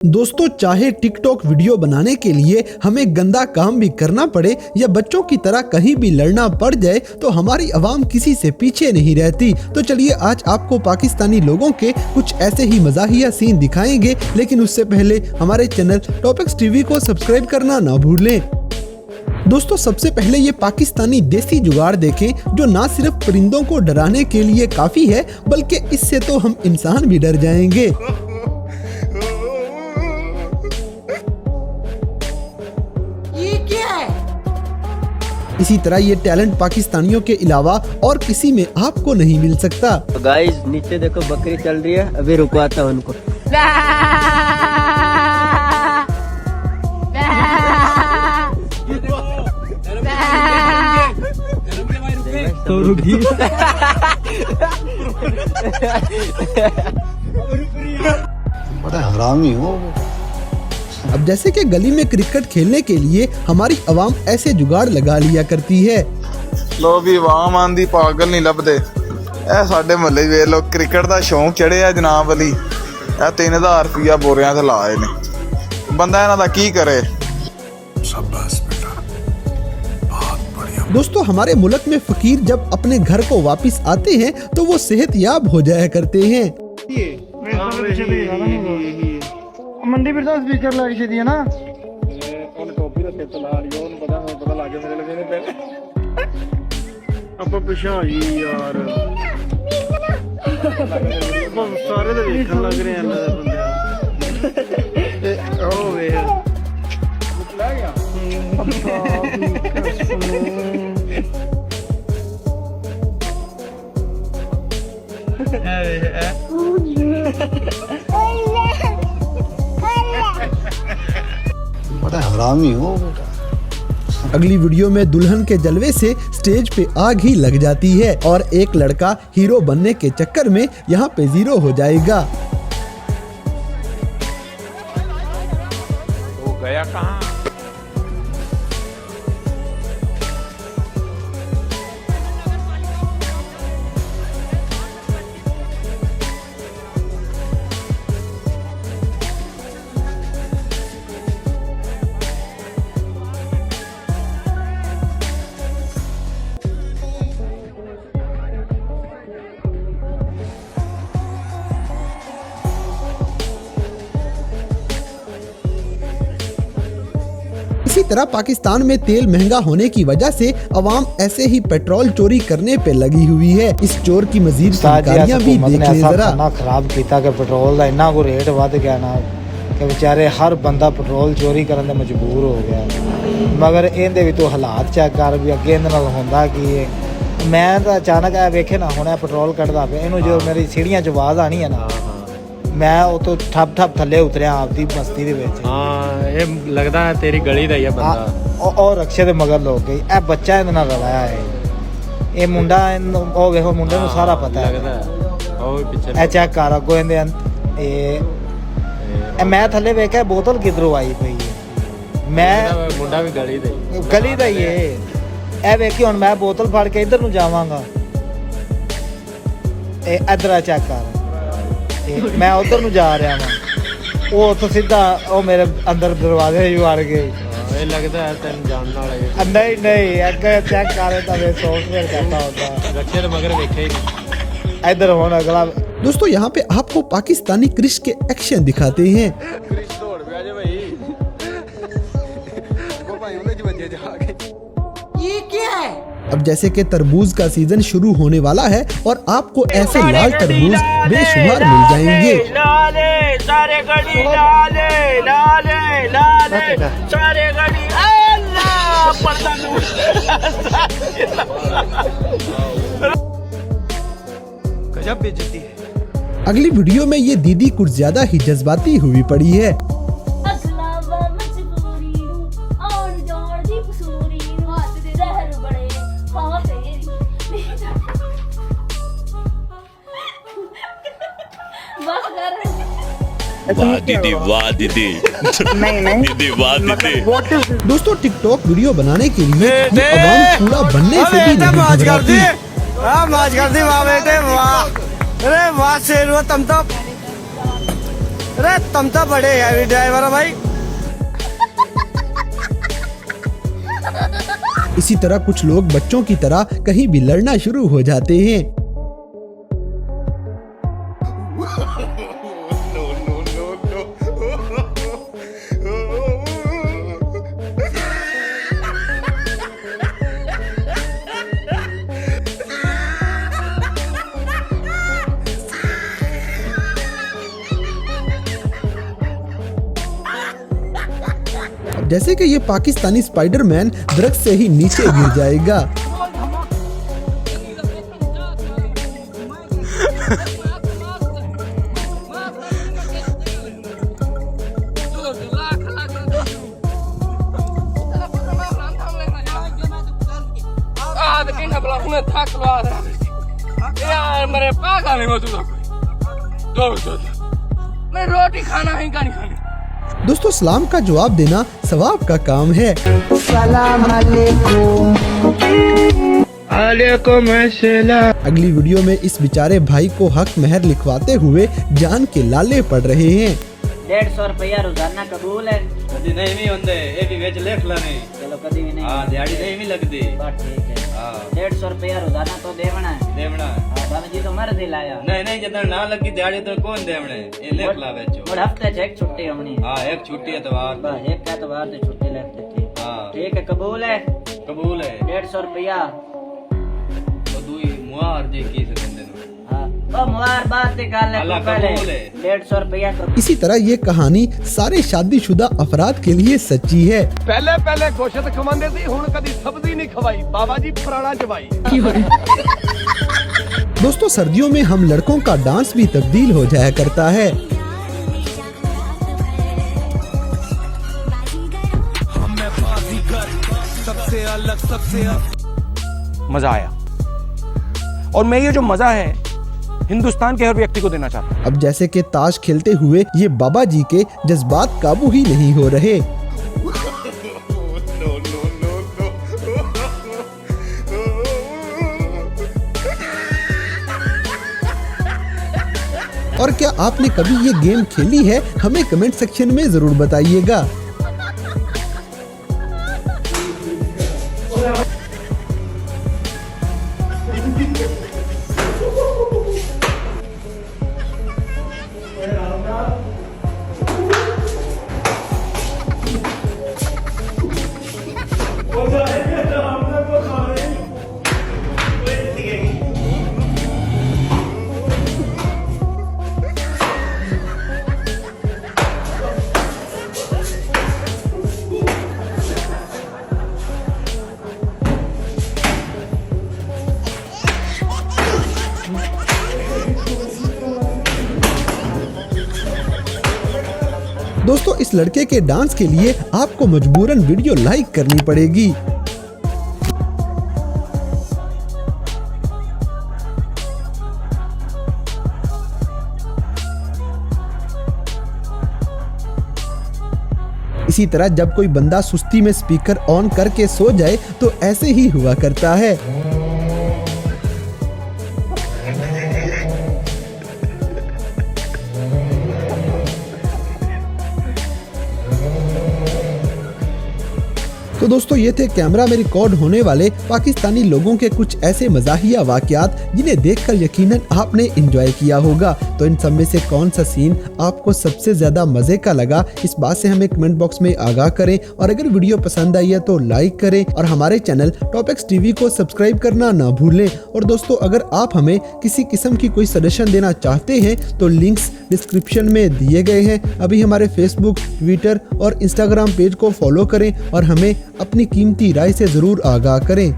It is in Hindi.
दोस्तों, चाहे टिकटॉक वीडियो बनाने के लिए हमें गंदा काम भी करना पड़े या बच्चों की तरह कहीं भी लड़ना पड़ जाए तो हमारी आवाम किसी से पीछे नहीं रहती। तो चलिए आज आपको पाकिस्तानी लोगों के कुछ ऐसे ही मज़ाहिया सीन दिखाएंगे, लेकिन उससे पहले हमारे चैनल टॉपिक्स टीवी को सब्सक्राइब करना ना भूलें। दोस्तों, सबसे पहले ये पाकिस्तानी देसी जुगाड़ देखें जो ना सिर्फ परिंदों को डराने के लिए काफी है बल्कि इससे तो हम इंसान भी डर जाएंगे। इसी तरह ये टैलेंट पाकिस्तानियों के अलावा और किसी में आपको नहीं मिल सकता। गाइस नीचे देखो बकरी चल रही है, अभी रुकवाता हूं उनको। तो रुकी। बड़ा हरामी हो। अब जैसे कि गली में क्रिकेट खेलने के लिए हमारी आवाम ऐसे जुगाड़ लगा लिया करती है। लो भी आवाम आंदी पागल नहीं लभदे। ए साडे महल्ले वे लो क्रिकेट दा शौक चढ़िया जनाब अली। ए 3000 रुपया बोरियां ते लाए ने, बंदा इन्हां दा की करे। शाबाश बेटा, बहुत बढ़िया। दोस्तों, हमारे मुल्क में फकीर जब अपने घर को वापस आते हैं तो वो सेहतयाब हो जाया करते हैं। मंडी फिर स्पीकर लग छे दिया ना ਉਹਨੇ ਟੋਪੀ ਦੇ ਸਿਰ ਲਾ ਲਈ, ਉਹਨੂੰ ਪਤਾ ਲੱਗ ਗਿਆ ਮੇਰੇ ਲੱਗੇ ਨੇ ਪਹਿਲੇ ਆਪਾਂ ਪਿਛਾ ਜੀ ਯਾਰ ਬਹੁਤ ਸਾਰੇ ਦੇ ਵੇਖਣ ਲੱਗ ਰਹੇ ਆ ਇਹਨਾਂ ਦੇ ਬੰਦੇ ਉਹ ਵੇ ਲੈ ਗਿਆ बड़ा हरामी हो बेटा। अगली वीडियो में दुल्हन के जलवे से स्टेज पे आग ही लग जाती है और एक लड़का हीरो बनने के चक्कर में यहाँ पे जीरो हो जाएगा। वो गया कहाँ? इसी तरह पाकिस्तान में तेल महंगा होने की वजह से अवाम ऐसे ही पेट्रोल चोरी करने पे लगी हुई है। इस चोर की मजीद जानकारियां भी देख लें जरा। ना खराब किया कि पेट्रोल का इन्ना को रेट वध गया ना कि बेचारे हर बंदा पेट्रोल चोरी करने मजबूर हो गया। मगर इहदे भी तो हालात चेक कर भी अगे इहदे नाल हुंदा कि मैं तो अचानक आ वेखे ना हुण पेट्रोल कढ़दा पे इहनूं जो मेरी सीढ़ियां च आवाज़ आनी है ना मैं वो तो ठप ठप थले उतरिया आपदी मस्ती दे विच। हाँ ये लगदा है तेरी गली दा ही है बंदा। और रक्षे दे मगर लोग गई ए बच्चा इहदे नाल रलाया है। ये मुंडा ओ वेखो मुंडे नूं सारा पता है। लगदा है ओ पीछे ए चेक कर अगो इहदे ए मैं थले वेखिया बोतल किधरों आई पई है। मैं मुंडा भी गली दा ही है। ए वेखी हुण मैं बोतल फड़ के इधर नूं जावांगा। ए इधर चेक कर मैं उधर नूं जा रहा वां वो तो सीधा ओ मेरे अंदर दरवाजे ही वड़ गए। ये लगदा है तेन जानने वाला है। नहीं अगर चेक करे तो मैं सॉफ्टवेयर कहता होता रखे तो मगर वेखे ही इधर होना अगला। दोस्तों, यहाँ पे आपको पाकिस्तानी क्रिश के एक्शन दिखाते हैं। दौड़ पे आजा भाई वो भाई उन्हें जो बजे जाके ये क्या है? अब जैसे कि तरबूज का सीजन शुरू होने वाला है और आपको ऐसे लाल तरबूज बेशुमार मिल जाएंगे। लाले सारे गली लाले लाले लाले सारे गली अल्लाह पर्दा गजब बेइज्जती है। अगली वीडियो में ये दीदी कुछ ज्यादा ही जज्बाती हुई पड़ी है। वाह दीदी वाह दीदी दीदी वाह दीदी। दोस्तों, टिकटॉक वीडियो बनाने के लिए ये अवाम पूरा बनने से भी नहीं घबराती। वाह बेटे वाह, अरे वाह शेर तुम तो अरे तुम तो बड़े हैवी ड्राइवर हो भाई। इसी तरह कुछ लोग बच्चों की तरह कहीं भी लड़ना शुरू हो जाते हैं। जैसे कि ये पाकिस्तानी स्पाइडरमैन दरख्त से ही नीचे गिर जाएगा। मैं रोटी खाना ही का नहीं खानी। दोस्तों सलाम का जवाब देना सवाब का काम है। सलाम अलैकुम। अगली वीडियो में इस बेचारे भाई को हक महर लिखवाते हुए जान के लाले पड़ रहे हैं। 150 रुपया रोजाना कबूल है। कदी नहीं भी होंदे ये भी वेच लिख लाने। चलो कभी भी नहीं। हां दिहाड़ी नहीं भी लगदी। बात ठीक है। हां 150 रुपया रोजाना तो देवना है। देवना। हां बाबा जी तो मर दिलाया। नहीं नहीं जदन ना लगी दिहाड़ी तो कौन देवने ये लिख ला बेचो। और हफ्ते से एक छुट्टी होनी। हां एक छुट्टी एतवार। बस एक एतवार से छुट्टी ले देती। हां ठीक है कबूल है। कबूल है। 150 रुपया तो दुई मुआर जी की से देंदे। हां ओ मुआर बात निकाल ले अल्लाह पहले। कबूल है। 150 रुपया इसी तरह ये कहानी सारे शादीशुदा अफराद के लिए सच्ची है। पहले पहले गोश्त खवांदे सी हुण कदी सब्जी नहीं खवाई बाबा जी पुराना जवाई। दोस्तों सर्दियों में हम लड़कों का डांस भी तब्दील हो जाया करता है। मजा आया और मैं ये जो मजा है हिंदुस्तान के हर व्यक्ति को देना चाहता हूँ। अब जैसे कि ताश खेलते हुए ये बाबा जी के जज्बात काबू ही नहीं हो रहे। और क्या आपने कभी ये गेम खेली है? हमें कमेंट सेक्शन में जरूर बताइएगा। दोस्तों इस लड़के के डांस के लिए आपको मजबूरन वीडियो लाइक करनी पड़ेगी। इसी तरह जब कोई बंदा सुस्ती में स्पीकर ऑन करके सो जाए तो ऐसे ही हुआ करता है। तो दोस्तों ये थे कैमरा में रिकॉर्ड होने वाले पाकिस्तानी लोगों के कुछ ऐसे मजाहिया वाकयात जिन्हें देखकर यकीनन आपने एंजॉय किया होगा। तो इन सब में से कौन सा सीन आपको सबसे ज्यादा मजे का लगा, इस बात से हमें कमेंट बॉक्स में आगाह करें। और अगर वीडियो पसंद आई है तो लाइक करें और हमारे चैनल टॉपिक्स टीवी को सब्सक्राइब करना ना भूलें। और दोस्तों अगर आप हमें किसी किस्म की कोई सजेशन देना चाहते हैं तो लिंक्स डिस्क्रिप्शन में दिए गए हैं। अभी हमारे फेसबुक, ट्विटर और इंस्टाग्राम पेज को फॉलो करें और हमें अपनी कीमती राय से जरूर आगाह करें।